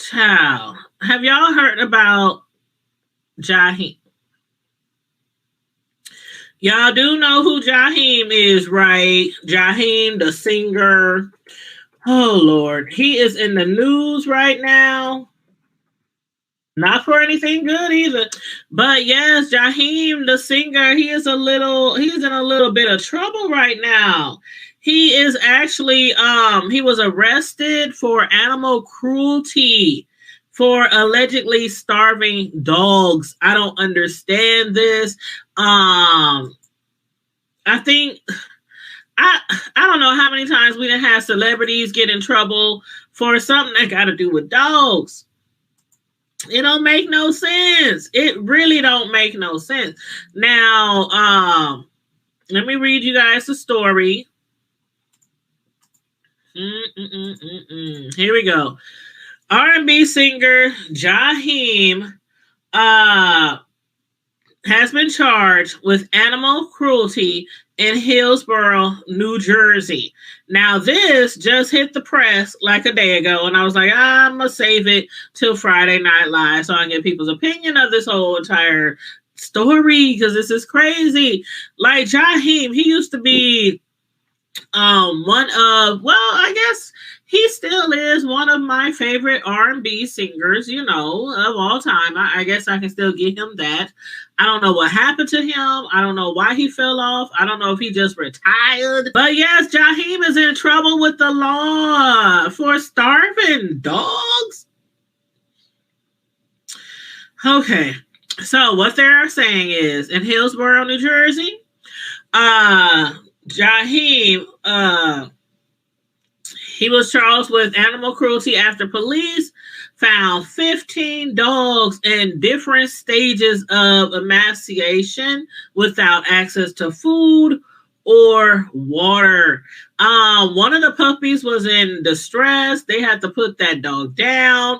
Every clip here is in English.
Child, have y'all heard about Jaheim? Y'all do know who Jaheim is, right? Jaheim, the singer. Oh, Lord. He is in the news right now. Not for anything good either. But yes, Jaheim, the singer, he's in a little bit of trouble right now. He is actually he was arrested for animal cruelty for allegedly starving dogs. I don't understand this. I think I don't know how many times we done had celebrities get in trouble for something that got to do with dogs. It don't make no sense. It really don't make no sense. Now, let me read you guys the story. Here we go. R&B singer Jaheim has been charged with animal cruelty in Hillsborough, New Jersey. Now, this just hit the press like a day ago, and I was like, I'm going to save it till Friday Night Live so I can get people's opinion of this whole entire story, because this is crazy. Like, Jaheim, he used to be I guess he still is one of my favorite R&B singers, of all time. I guess I can still give him that. I don't know what happened to him. I don't know why he fell off. I don't know if he just retired. But yes, Jaheim is in trouble with the law for starving dogs. Okay, so what they're saying is in Hillsborough, New Jersey, Jaheim, he was charged with animal cruelty after police found 15 dogs in different stages of emaciation without access to food or water. One of the puppies was in distress. They had to put that dog down.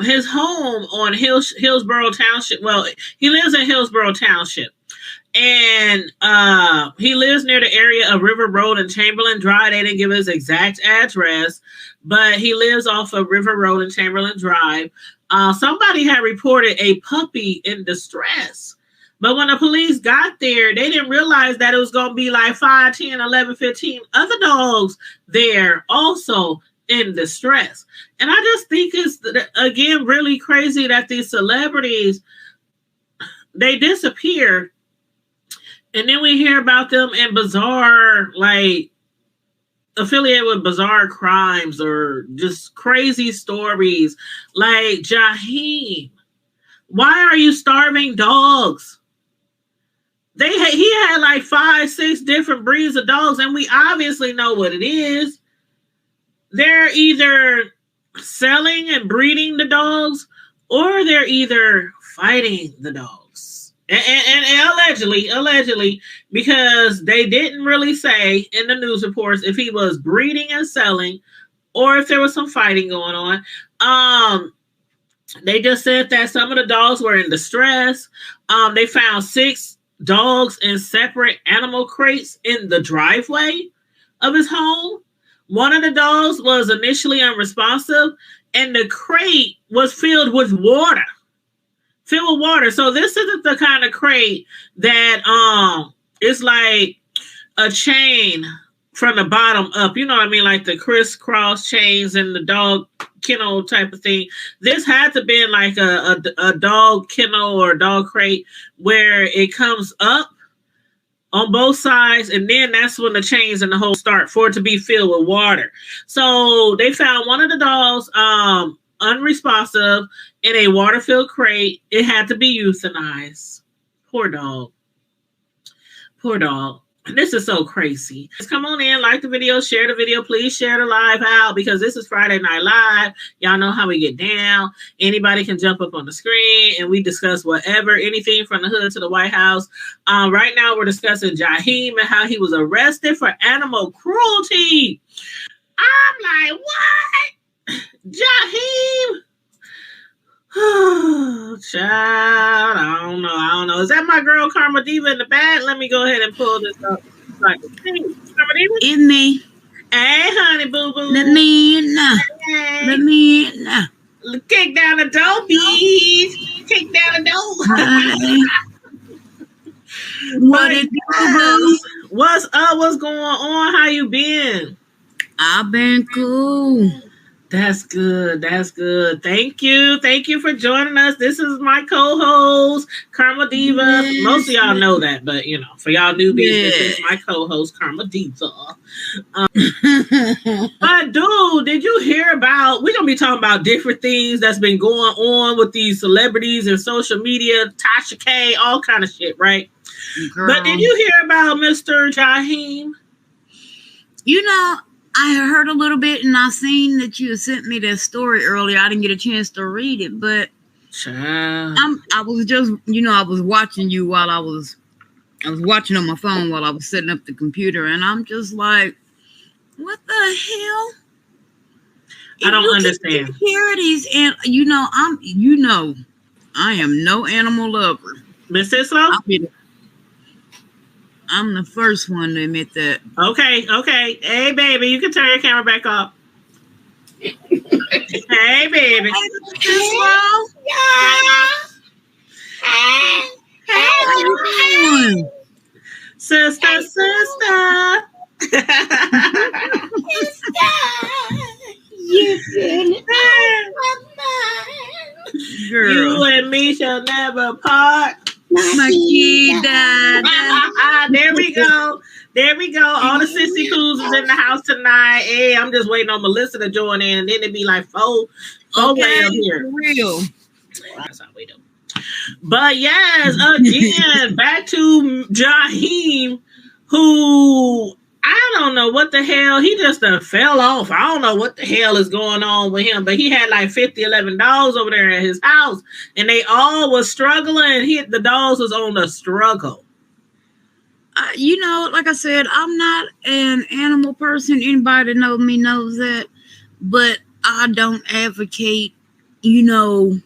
His home on Hillsborough Township. Well, he lives in Hillsborough Township. And he lives near the area of River Road and Chamberlain Drive. They didn't give his exact address, but he lives off of River Road and Chamberlain Drive. Somebody had reported a puppy in distress. But when the police got there, they didn't realize that it was going to be like 5, 10, 11, 15 other dogs there also in distress. And I just think it's, again, really crazy that these celebrities, they disappear. And then we hear about them in bizarre, like, affiliated with bizarre crimes or just crazy stories. Like, Jaheim, why are you starving dogs? He had like 5, 6 different breeds of dogs, and we obviously know what it is. They're either selling and breeding the dogs, or they're either fighting the dogs. And allegedly, because they didn't really say in the news reports if he was breeding and selling or if there was some fighting going on. They just said that some of the dogs were in distress. They found 6 dogs in separate animal crates in the driveway of his home. One of the dogs was initially unresponsive, and the crate was filled with water. So this isn't the kind of crate that it's like a chain from the bottom up. You know what I mean? Like the crisscross chains and the dog kennel type of thing. This had to be like a dog kennel or a dog crate where it comes up on both sides, and then that's when the chains and the hole start for it to be filled with water. So they found one of the dogs unresponsive in a water-filled crate. It had to be euthanized. Poor dog. This is so crazy. Just come on in, like the video, share the video. Please share the live out because this is Friday Night Live. Y'all know how we get down. Anybody can jump up on the screen and we discuss whatever, anything from the hood to the White House. Right now we're discussing Jaheim and how he was arrested for animal cruelty. I'm like, what? Jaheim? Child, I don't know. Is that my girl Karma Diva in the back? Let me go ahead and pull this up. Like, hey, Karma Diva? In me. Hey, honey, boo boo. Let me in now. Hey. Let me in now. Kick down the door, bees. Kick down the door. What it do? What's up? What's going on? How you been? I've been cool. That's good. That's good. Thank you. Thank you for joining us. This is my co-host, Karma Diva. Yes. Most of y'all know that, but for y'all newbies, This is my co-host, Karma Diva. But dude, did you hear about? We're gonna be talking about different things that's been going on with these celebrities and social media, Tasha K, all kind of shit, right? Girl. But did you hear about Mr. Jaheim? I heard a little bit, and I seen that you sent me that story earlier. I didn't get a chance to read it, but I was just, I was watching you while I was watching on my phone while I was setting up the computer, and I'm just like, what the hell? I don't understand. Securities, and I am no animal lover. Miss Islo? I'm the first one to admit that. Okay. Hey, baby, you can turn your camera back up. Hey, baby. Hey, how you doing? Sister. You girl. You and me shall never part. There we go. All the sissy coos is in the house tonight. Hey, I'm just waiting on Melissa to join in, and then it'd be like four way up here. For real. That's how we do. But yes, again, back to Jaheim, who I don't know what the hell. He just fell off. I don't know what the hell is going on with him, but he had like $11 over there at his house, and they all was struggling. The dogs was on the struggle. Like I said, I'm not an animal person. Anybody that knows me knows that, but I don't advocate, going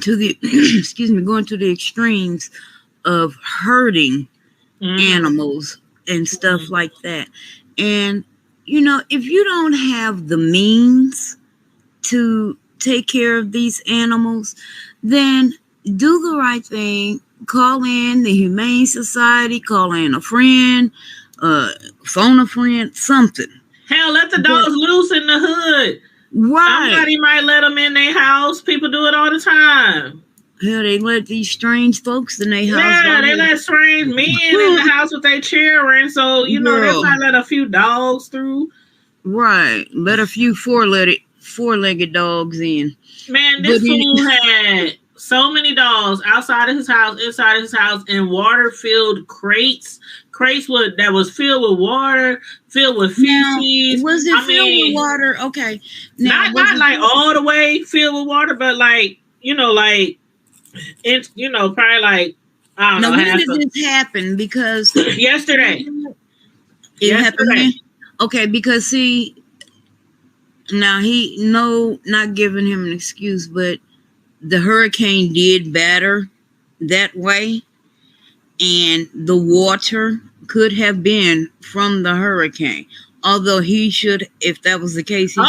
to the going to the extremes of hurting animals and stuff like that. And if you don't have the means to take care of these animals, then do the right thing. Call in the Humane Society, call in a friend, phone a friend, something. Hell, let the dogs loose in the hood. Right. Somebody might let them in their house. People do it all the time. Hell, they let these strange folks in their house. Yeah, they let strange men in the house with their children. So, they might let a few dogs through. Right. Let a few four-legged dogs in. Man, this fool had so many dogs outside of his house, inside of his house, in water-filled crates that was filled with water, filled with feces. Was it filled with water? Okay. Now, not like all the way filled with water, but like, probably like, I don't know. Now, when did this happen? Because yesterday. It happened. Okay, because see, now not giving him an excuse, but the hurricane did batter that way, and the water could have been from the hurricane. Although he should, if that was the case, no.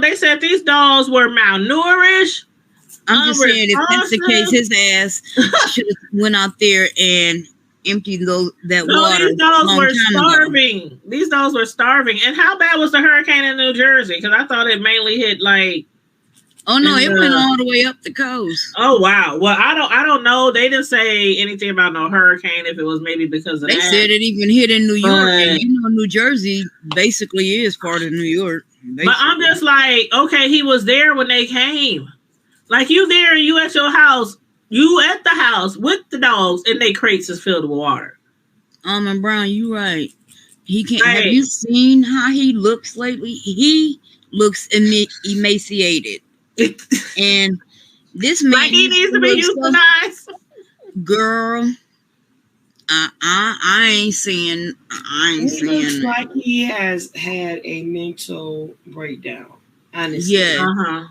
They said these dogs were malnourished. I'm just saying, if that's the case, his ass should have went out there and emptied that water. These dogs were starving. These dogs were starving. And how bad was the hurricane in New Jersey? Because I thought it mainly hit like. Oh no, it went all the way up the coast. Oh wow. Well, I don't know. They didn't say anything about no hurricane. If it was maybe because of they said it even hit in New York, and New Jersey basically is part of New York. Basically. But I'm just like, okay, he was there when they came. Like you there, and you at your house. You at the house with the dogs, and they crates is filled with water. And Brown, you right. He can't. Have you seen how he looks lately? He looks emaciated. And this man, like he needs to be euthanized. Girl, I ain't saying. It looks like he has had a mental breakdown. Honestly, yeah.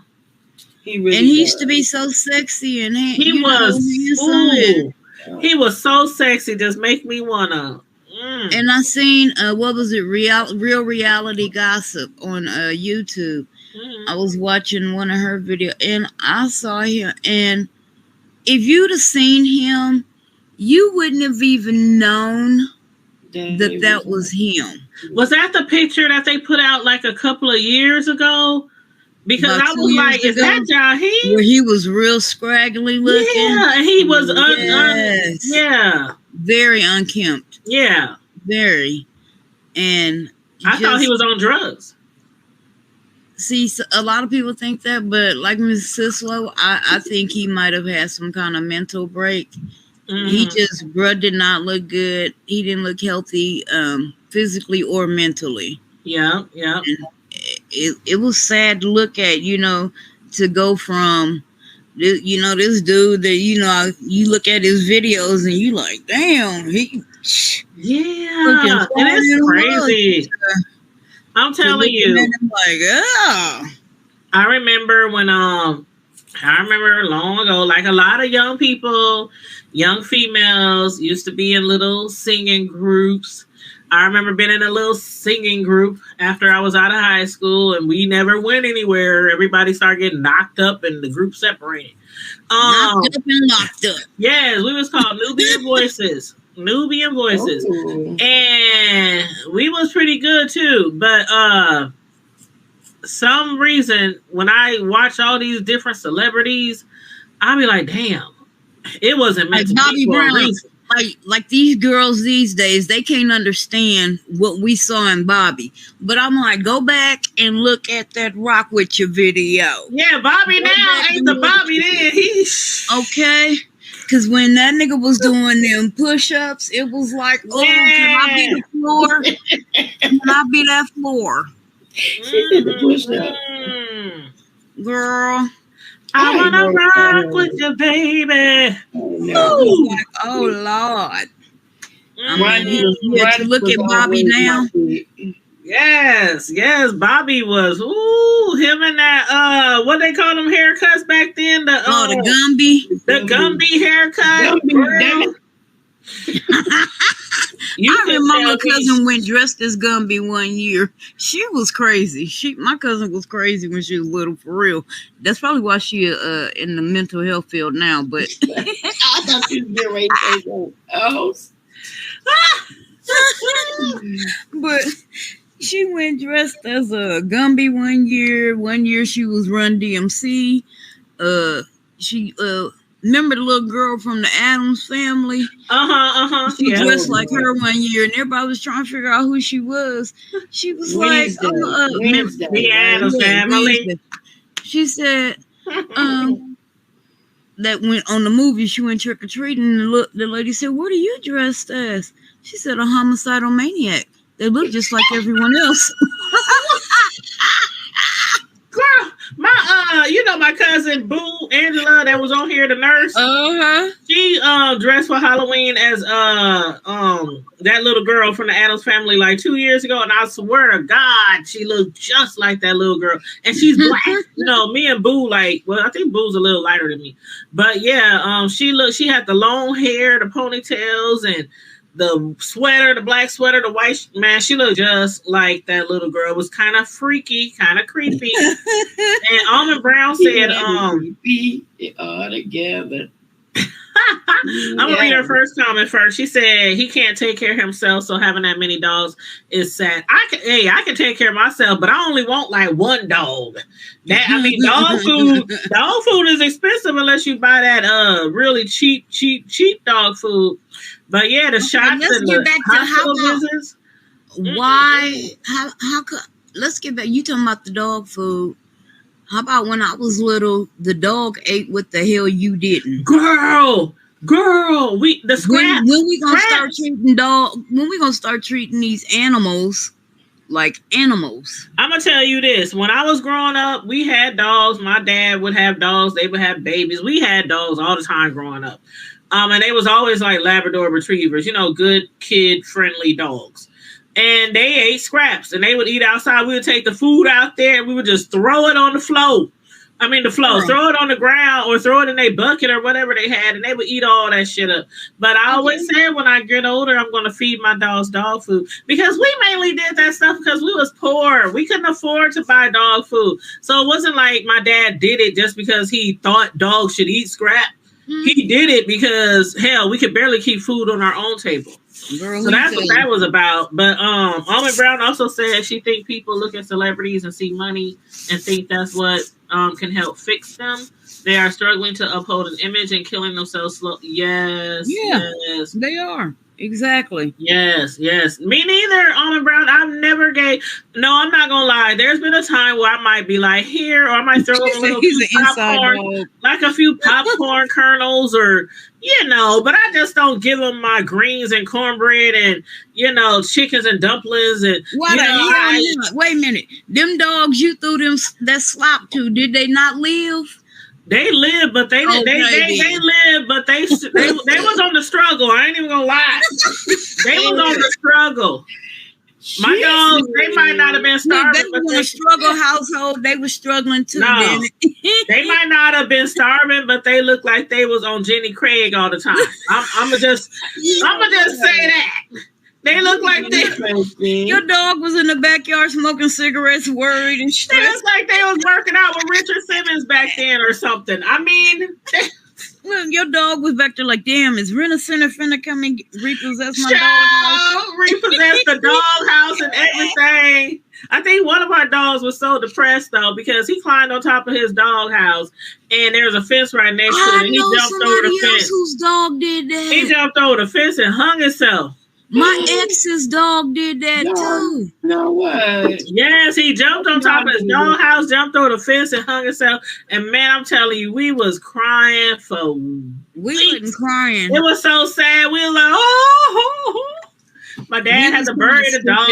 He really and he used to be so sexy, and he was so sexy. Just make me wanna. And I seen what was it, real reality gossip on YouTube. I was watching one of her videos and I saw him, and if you'd have seen him, you wouldn't have even known that was him. Was that the picture that they put out like a couple of years ago? Because I was like, is that Jaheim? Where he was real scraggly looking. Yeah, he was very unkempt. Yeah. Very. And I thought he was on drugs. See, a lot of people think that, but like Ms. Sislo, I think he might have had some kind of mental break. He just, bruh, did not look good. He didn't look healthy, physically or mentally. Yeah. And it was sad to look at, to go from, this dude that, you look at his videos and you like, damn, yeah, and it's crazy. I'm telling you. Like, I remember when, I remember long ago, like a lot of young people, young females used to be in little singing groups. I remember being in a little singing group after I was out of high school, and we never went anywhere. Everybody started getting knocked up, and the group separated. Knocked up and locked up. Yes, we was called Nubian Voices. Nubian Voices. Oh. And we was pretty good too. But some reason, when I watch all these different celebrities, I be like, damn, it wasn't meant to Bobby be for Brown. a reason. Like these girls these days, they can't understand what we saw in Bobby. But I'm like, go back and look at that Rock With You video. Yeah, Bobby now ain't the Bobby then. Okay. Because when that nigga was doing them push-ups, it was like, oh, can I be the floor? Can I be that floor? She did the push-up. Girl. I wanna rock with you, baby. Oh, like, oh Lord. I mean, you look at Bobby now. Yes, Bobby was him and that what they called them haircuts back then. The Gumby. The Gumby haircut. I remember my cousin went dressed as Gumby one year. She was crazy. My cousin was crazy when she was little, for real. That's probably why she in the mental health field now. But I thought she was getting ready to but she went dressed as a Gumby one year. One year she was Run DMC. She remember the little girl from the Addams Family? She dressed like her one year, and everybody was trying to figure out who she was. She was Wednesday. The Addams Family. She said that went on the movie. She went trick or treating, and the lady said, "What are you dressed as?" She said, "A homicidal maniac. They look just like everyone else." Girl, my cousin Boo Angela that was on here, the nurse. She dressed for Halloween as that little girl from the Addams Family like 2 years ago, and I swear to God, she looked just like that little girl. And she's black. Me and Boo, I think Boo's a little lighter than me, but yeah, she had the long hair, the ponytails, and the sweater, the black sweater, the white, man, she looked just like that little girl. It was kind of freaky, kind of creepy. And Almond Brown said, creepy all together. I'm gonna read her first comment first. She said he can't take care of himself, so having that many dogs is sad. I can take care of myself, but I only want like one dog. Dog food is expensive unless you buy that really cheap dog food. But yeah, the shots and the hospital visits. Why? How could? Let's get back. You talking about the dog food? How about when I was little, the dog ate what the hell you didn't? Girl, the scraps. When we gonna start treating When we gonna start treating these animals like animals? I'm gonna tell you this. When I was growing up, we had dogs. My dad would have dogs. They would have babies. We had dogs all the time growing up. And they was always like Labrador retrievers, good kid friendly dogs. And they ate scraps and they would eat outside. We would take the food out there and we would just throw it on the floor. I mean, the flow. Girl. Throw it on the ground or throw it in a bucket or whatever they had, and they would eat all that shit up. But I always said when I get older, I'm going to feed my dogs dog food because we mainly did that stuff because we was poor. We couldn't afford to buy dog food. So it wasn't like my dad did it just because he thought dogs should eat scrap. He did it because, hell, we could barely keep food on our own table. Girl, so that's what that was about. But Almond Brown also said she think people look at celebrities and see money and think that's what can help fix them. They are struggling to uphold an image and killing themselves slow. Yes, yes, they are. Exactly. Yes. Me neither, Almond Brown. I've never gave. No, I'm not gonna lie. There's been a time where I might be like here, or I might throw a little popcorn, like a few popcorn kernels, or but I just don't give them my greens and cornbread and chickens and dumplings and. What Wait a minute. Them dogs you threw them that slop to, did they not live? They live, but they live, but they was on the struggle. I ain't even gonna lie. They was on the struggle. My dogs, they might not have been starving. They were in a struggle household. They were struggling too. No, they might not have been starving, but they looked like they was on Jenny Craig all the time. I'ma just say that. They look like your dog was in the backyard smoking cigarettes, worried and stressed. They look like they was working out with Richard Simmons back then or something. I mean, well, your dog was back there like, damn, is Rent-A-Center finna come and repossess my doghouse? Repossess the doghouse and everything. I think one of our dogs was so depressed though because he climbed on top of his doghouse and there's a fence right next to it. And he jumped over the fence. Whose dog did that? He jumped over the fence and hung himself. My ex's dog did that too. No way. Yes, he jumped on top of his doghouse, jumped over the fence, and hung himself. And man, I'm telling you, we was crying for weeks. We wasn't crying. It was so sad. We were like, oh. My dad had to bury the dog.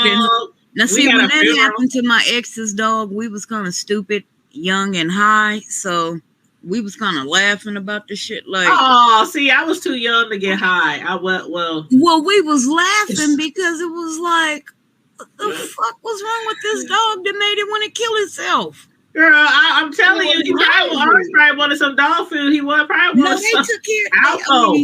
Now, see, when that happened to my ex's dog, we was kind of stupid, young, and high. So we was kind of laughing about the shit. Like, oh, see, I was too young to get high. Well, we was laughing because it was like, what the fuck was wrong with this dog that made it want to kill itself? Girl, I'm telling you, he probably wanted some dog food. He probably wanted some alcohol.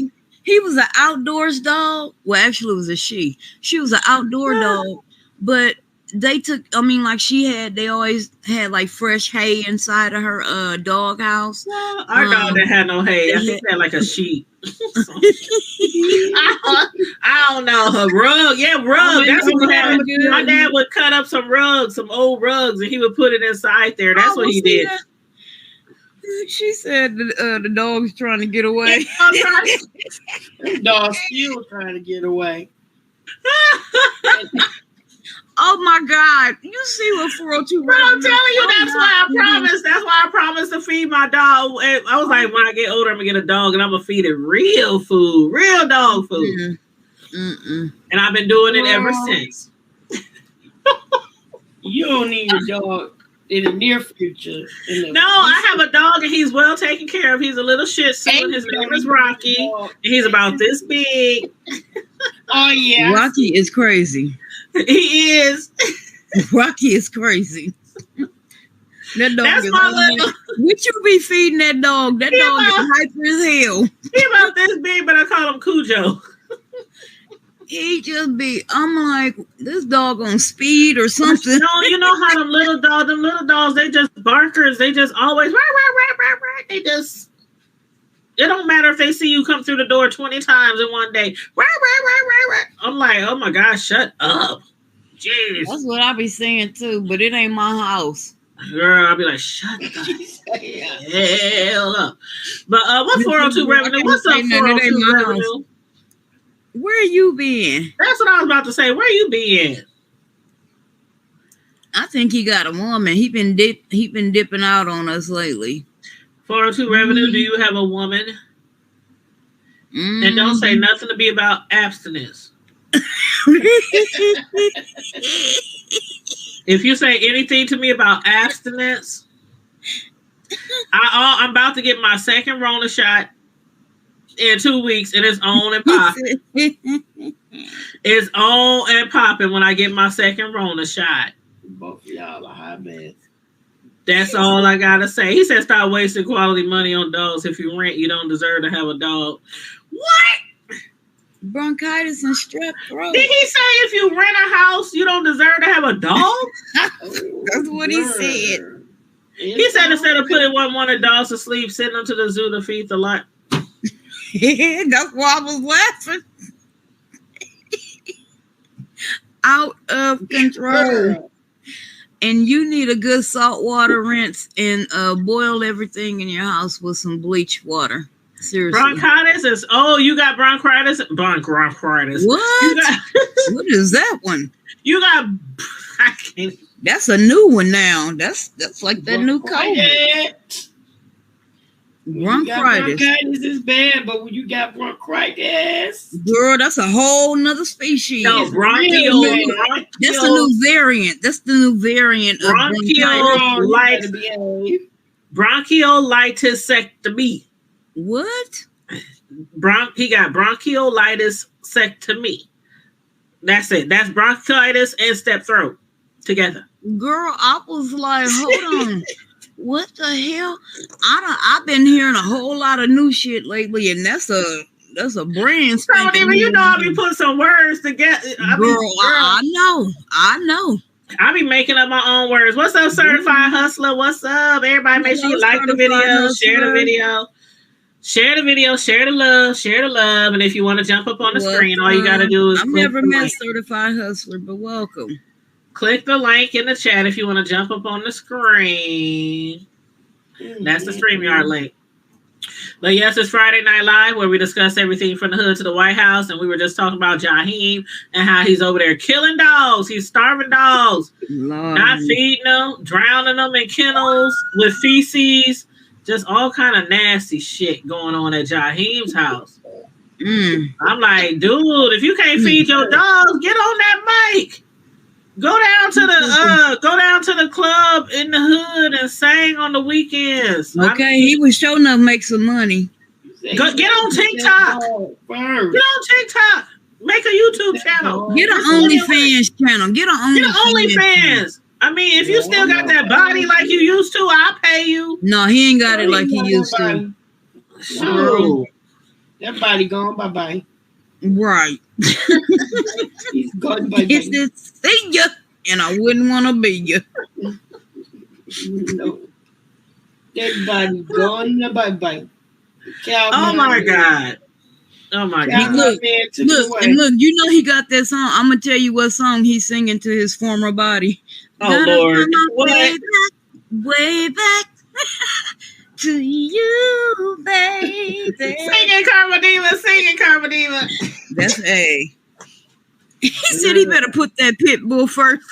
He was an outdoors dog. Well, actually, it was a she. She was an outdoor dog, but they took. I mean, like they always had like fresh hay inside of her dog house. Well, our dog didn't have no hay. I think they had like a sheep. I don't know. Her rug. Yeah, rug. That's what we had. My dad would cut up some rugs, some old rugs, and he would put it inside there. That's what he did. That. She said the dog's trying to get away. The dog still trying to get away. Oh my God! You see what 402? But I'm telling you, that's why I promised. That's why I promised to feed my dog. And I was like, when I get older, I'm gonna get a dog, and I'm gonna feed it real food, real dog food. And I've been doing it ever since. You don't need a dog in the near future. No, I have a dog, and he's well taken care of. He's a little Shih Tzu, and his name is Rocky. And he's about this big. Oh yeah, Rocky is crazy. He is. Rocky is crazy. That dog That's is my little. What you be feeding that dog? That dog is hyper as hell. He about this big, but I call him Cujo. He just be. I'm like, this dog on speed or something. No, you know how them little dogs, they just barkers. They just always they just. It don't matter if they see you come through the door 20 times in one day. I'm like, oh my gosh, shut up. Jeez. That's what I be saying too, but it ain't my house. Girl, I'll be like, shut the hell up. But what 402 revenue? What's up, 402 revenue? Where you been? That's what I was about to say. Where you been? I think he got a woman. He been dipping out on us lately. 402 revenue, do you have a woman? And don't say nothing to be about abstinence. If you say anything to me about abstinence, I'm about to get my second Rona shot in 2 weeks, and it's on and popping. It's on and popping when I get my second Rona shot. Both of y'all are high meds. That's all I gotta say. He said, "Stop wasting quality money on dogs. If you rent, you don't deserve to have a dog." What? Bronchitis and strep throat. Did he say if you rent a house, you don't deserve to have a dog? That's what he said. He said instead of putting one of the dogs to sleep, send them to the zoo to feed the lot. That's why I was laughing. Out of control. And you need a good saltwater rinse and boil everything in your house with some bleach water. Seriously. Bronchitis is, you got bronchitis? Bronchitis. What? What is that one? You got, I can't. That's a new one now. That's like that new COVID. Bronchitis is bad, but when you got bronchitis, girl, that's a whole nother species. No, That's the new variant. That's the new variant of bronchiolitis. Bronchiolitis-sectomy. What? He got bronchiolitis-sectomy. That's it. That's bronchitis and strep throat together. Girl, I was like, hold on. What the hell? I've been hearing a whole lot of new shit lately, and that's a brand spanking. You know, I be putting some words together. I know. I be making up my own words. What's up, certified hustler? What's up, everybody? Make sure you like the video, share the video, share the video, share the love, and if you want to jump up on the screen, all you got to do is. I've never met certified hustler, but welcome. Click the link in the chat if you want to jump up on the screen. That's the StreamYard link. But yes, it's Friday Night Live where we discuss everything from the hood to the White House. And we were just talking about Jaheim and how he's over there killing dogs. He's starving dogs, not feeding them, drowning them in kennels with feces. Just all kind of nasty shit going on at Jaheim's house. I'm like, dude, if you can't feed your dogs, get on that mic. Go down to the club in the hood and sing on the weekends. Okay, he was showing up make some money. Get on TikTok. Get on TikTok. Make a YouTube channel. Get an OnlyFans channel. Get an OnlyFans. I mean, if you still got that body like you used to, I'll pay you. No, he ain't got it like he used to. Sure. That body gone. Bye-bye. Right. He's gone by see ya, and I wouldn't want to be you. No. That body gone. Bye-bye. Oh my God. Look, you know he got that song. I'm gonna tell you what song he's singing to his former body. Oh Lord. Way back to you, baby. Singing Karma Diva. That's A. He said he better put that pit bull first.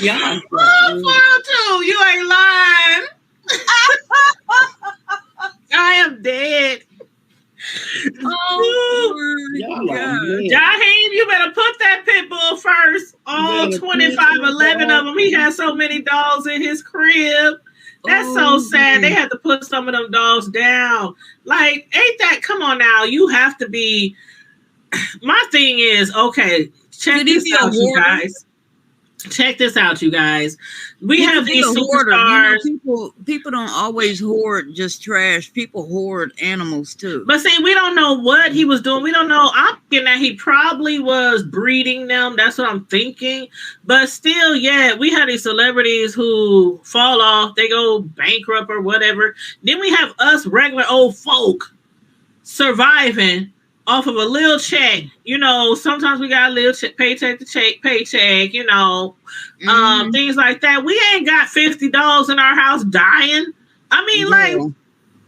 Yeah. 402, you ain't lying. I am dead. Oh my God. Jaheim, you better put that pit bull first. All 11 of them. He has so many dogs in his crib. That's so sad. They had to put some of them dogs down. Like, ain't that? Come on now. You have to be. My thing is, okay, check this out, you guys. Check this out, you guys. We have these superstars. You know, people don't always hoard just trash. People hoard animals too. But see, we don't know what he was doing. We don't know. I'm thinking that he probably was breeding them. That's what I'm thinking. But still, yeah, we have these celebrities who fall off. They go bankrupt or whatever. Then we have us regular old folk surviving off of a little check. You know, sometimes we got a little paycheck to paycheck, you know, things like that. We ain't got 50 dogs in our house dying. I mean, like, I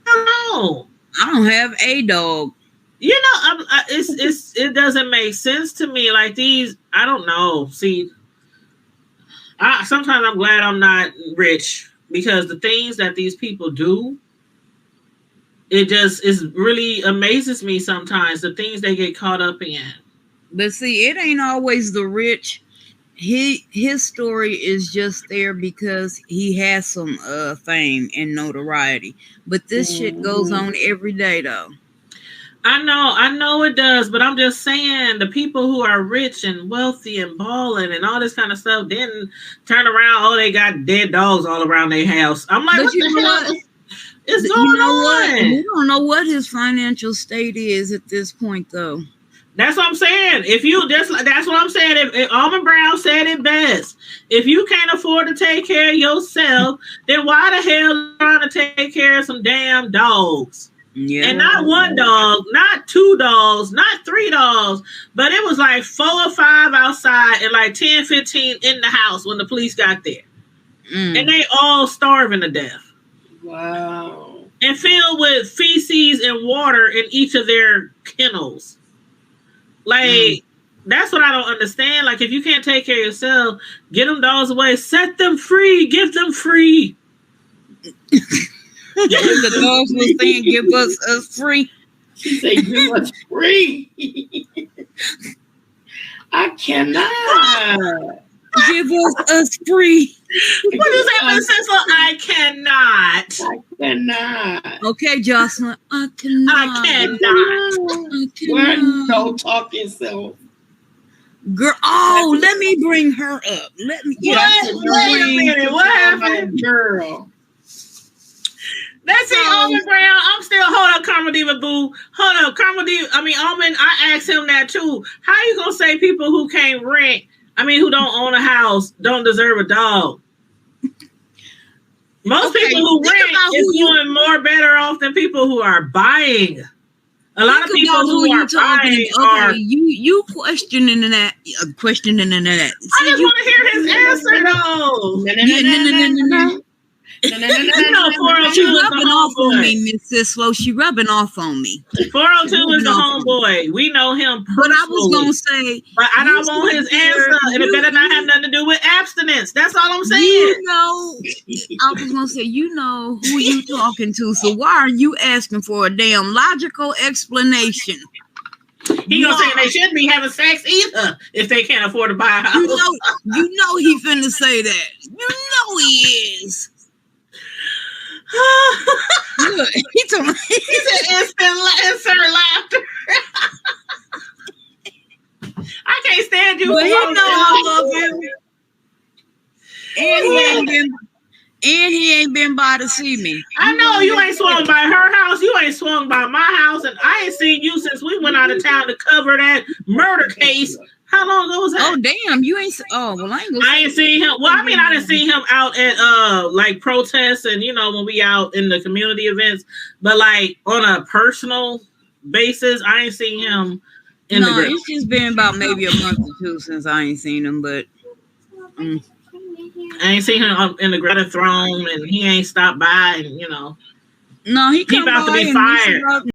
don't know. I don't have a dog. You know, it doesn't make sense to me. Like these, I don't know. See, sometimes I'm glad I'm not rich because the things that these people do, it really amazes me sometimes, the things they get caught up in. But see, it ain't always the rich. His story is just there because he has some fame and notoriety. But this shit goes on every day, though. I know it does, but I'm just saying the people who are rich and wealthy and balling and all this kind of stuff then turn around, oh, they got dead dogs all around their house. I'm like, But what you the know hell what? is You going know what? on? We don't know what his financial state is at this point, though. That's what I'm saying. If you just that's what I'm saying. If Almond Brown said it best. If you can't afford to take care of yourself, then why the hell are you trying to take care of some damn dogs? Yeah. And not one dog, not two dogs, not three dogs, but it was like 4 or 5 outside and like 10, 15 in the house when the police got there. And they all starving to death. Wow. And filled with feces and water in each of their kennels. Like, that's what I don't understand. Like, if you can't take care of yourself, get them dogs away. Set them free. Give them free. The dogs were saying, give us free. She said, give us free. I cannot. Give us free. What is that, Miss Cecil? I cannot. I cannot. Okay, Jocelyn. I cannot. I cannot. Where no talking self. Girl, oh, let me bring her up. Let me. What? Wait a minute. What happened? Girl. That's it, Almond Brown. I'm still, hold up, Karma Diva Boo. Hold up, Karma Diva. Almond, I asked him that too. How you gonna say people who can't rent, who don't own a house, don't deserve a dog? Most people who rent is doing more better off than people who are buying. A lot of people who are buying are. You questioning that. I just want to hear his answer though. She rubbing off on me, Miss Sislo. She rubbing off on me. 402 is the homeboy. We know him personally. But I was gonna say, but I don't want his answer, and it better not have nothing to do with abstinence. That's all I'm saying. I was gonna say, you know who you talking to, so why are you asking for a damn logical explanation? He gonna say they shouldn't be having sex either if they can't afford to buy a house. You know he finna say that. You know he is. Look, he said insert laughter. I can't stand you. But he know I love him. And he ain't been by to see me. I know you ain't swung by her house. You ain't swung by my house, and I ain't seen you since we went out of town to cover that murder case. How long ago was that? Oh damn, you ain't. Oh well, I ain't seen him. Well, I didn't see him out at like protests and when we out in the community events. But like on a personal basis, I ain't seen him. It's just been about maybe a month or two since I ain't seen him. But I ain't seen him in the Greta Throne, and he ain't stopped by, and No, he about to be fired.